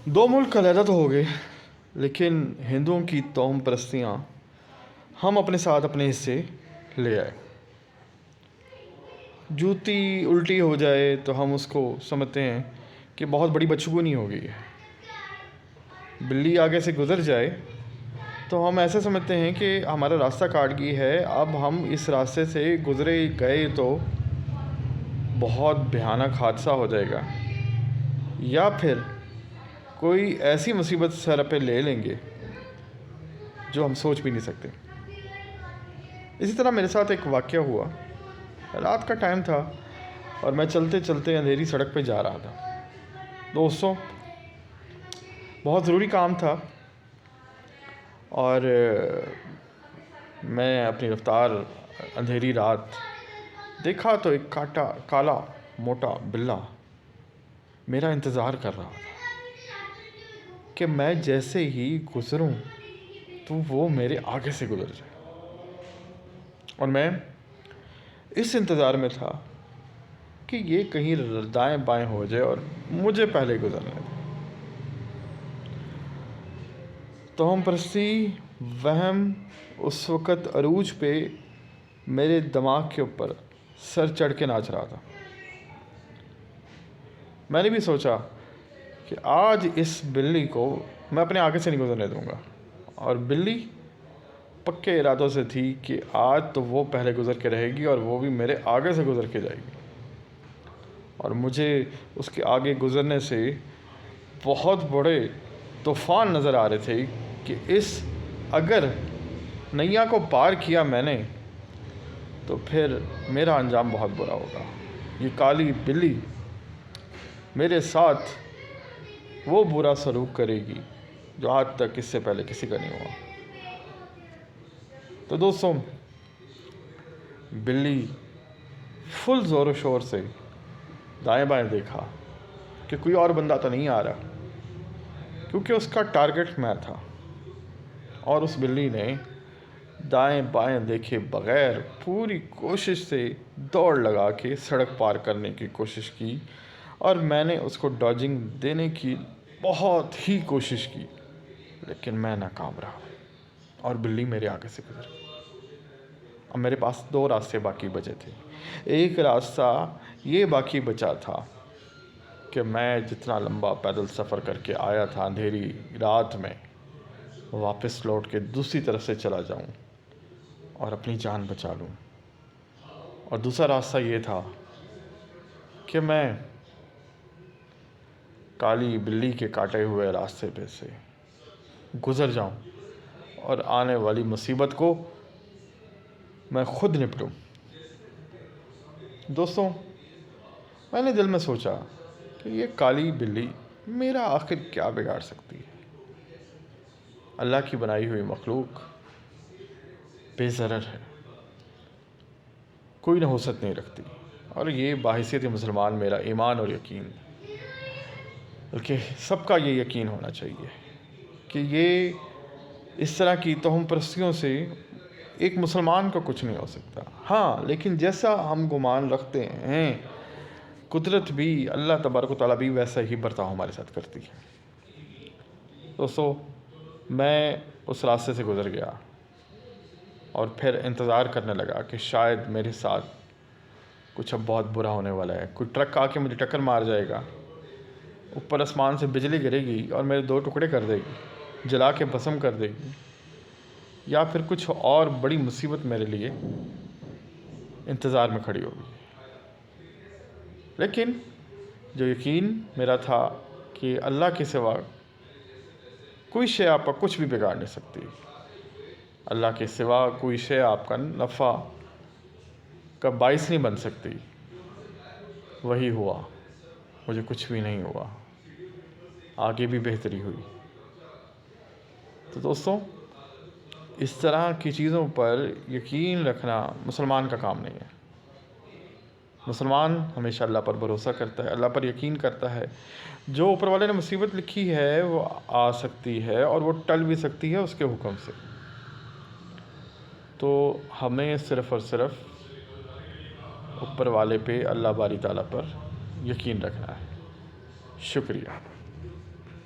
دو ملک علیحدہ تو ہو گئے، لیکن ہندوؤں کی توہم پرستیاں ہم اپنے ساتھ اپنے حصے لے آئے۔ جوتی الٹی ہو جائے تو ہم اس کو سمجھتے ہیں کہ بہت بڑی بدشگونی ہو گئی ہے۔ بلی آگے سے گزر جائے تو ہم ایسے سمجھتے ہیں کہ ہمارا راستہ کاٹ گئی ہے، اب ہم اس راستے سے گزرے گئے تو بہت بھیانک حادثہ ہو جائے گا، یا پھر کوئی ایسی مصیبت سر پہ لے لیں گے جو ہم سوچ بھی نہیں سکتے۔ اسی طرح میرے ساتھ ایک واقعہ ہوا۔ رات کا ٹائم تھا اور میں چلتے چلتے اندھیری سڑک پہ جا رہا تھا۔ دوستوں، بہت ضروری کام تھا اور میں اپنی رفتار اندھیری رات دیکھا تو ایک کالا موٹا بلّا میرا انتظار کر رہا تھا کہ میں جیسے ہی گزروں تو وہ میرے آگے سے گزر جائے، اور میں اس انتظار میں تھا کہ یہ کہیں دائیں بائیں ہو جائے اور مجھے پہلے گزرنے دے۔ توہم پرستی، وہم اس وقت عروج پہ میرے دماغ کے اوپر سر چڑھ کے ناچ رہا تھا۔ میں نے بھی سوچا کہ آج اس بلی کو میں اپنے آگے سے نہیں گزرنے دوں گا، اور بلی پکے ارادوں سے تھی کہ آج تو وہ پہلے گزر کے رہے گی اور وہ بھی میرے آگے سے گزر کے جائے گی، اور مجھے اس کے آگے گزرنے سے بہت بڑے طوفان نظر آ رہے تھے کہ اگر نیا کو پار کیا میں نے تو پھر میرا انجام بہت برا ہوگا۔ یہ کالی بلی میرے ساتھ وہ برا سلوک کرے گی جو آج تک اس سے پہلے کسی کا نہیں ہوا۔ تو دوستوں، بلی فل زور و شور سے دائیں بائیں دیکھا کہ کوئی اور بندہ تو نہیں آ رہا، کیونکہ اس کا ٹارگٹ میں تھا، اور اس بلی نے دائیں بائیں دیکھے بغیر پوری کوشش سے دوڑ لگا کے سڑک پار کرنے کی کوشش کی، اور میں نے اس کو ڈاجنگ دینے کی بہت ہی کوشش کی، لیکن میں ناکام رہا اور بلی میرے آگے سے گزر گئی۔ اب میرے پاس دو راستے باقی بچے تھے۔ ایک راستہ یہ باقی بچا تھا کہ میں جتنا لمبا پیدل سفر کر کے آیا تھا اندھیری رات میں، واپس لوٹ کے دوسری طرف سے چلا جاؤں اور اپنی جان بچا لوں، اور دوسرا راستہ یہ تھا کہ میں کالی بلی کے کاٹے ہوئے راستے پہ سے گزر جاؤں اور آنے والی مصیبت کو میں خود نپٹوں۔ دوستوں، میں نے دل میں سوچا کہ یہ کالی بلی میرا آخر کیا بگاڑ سکتی ہے؟ اللہ کی بنائی ہوئی مخلوق بے ضرر ہے، کوئی نحوست نہیں رکھتی، اور یہ باحثیت مسلمان میرا ایمان اور یقین، بلکہ سب کا یہ یقین ہونا چاہیے کہ یہ اس طرح کی توہم پرستیوں سے ایک مسلمان کو کچھ نہیں ہو سکتا۔ ہاں، لیکن جیسا ہم گمان رکھتے ہیں، قدرت بھی، اللہ تبارک و تعالیٰ بھی ویسا ہی برتاؤ ہمارے ساتھ کرتی ہے۔ دوستو، میں اس راستے سے گزر گیا اور پھر انتظار کرنے لگا کہ شاید میرے ساتھ کچھ اب بہت برا ہونے والا ہے، کوئی ٹرک آ کے مجھے ٹکر مار جائے گا، اوپر آسمان سے بجلی گرے گی اور میرے دو ٹکڑے کر دے گی، جلا کے بھسم کر دے گی، یا پھر کچھ اور بڑی مصیبت میرے لیے انتظار میں کھڑی ہوگی۔ لیکن جو یقین میرا تھا کہ اللہ کے سوا کوئی شے آپ کا کچھ بھی بگاڑ نہیں سکتی، اللہ کے سوا کوئی شے آپ کا نفع کا باعث نہیں بن سکتی، وہی ہوا، مجھے کچھ بھی نہیں ہوا، آگے بھی بہتری ہوئی۔ تو دوستوں، اس طرح کی چیزوں پر یقین رکھنا مسلمان کا کام نہیں ہے۔ مسلمان ہمیشہ اللہ پر بھروسہ کرتا ہے، اللہ پر یقین کرتا ہے، جو اوپر والے نے مصیبت لکھی ہے وہ آ سکتی ہے اور وہ ٹل بھی سکتی ہے اس کے حکم سے۔ تو ہمیں صرف اور صرف اوپر والے پہ، اللہ باری تعالیٰ پر یقین رکھنا ہے۔ شکریہ۔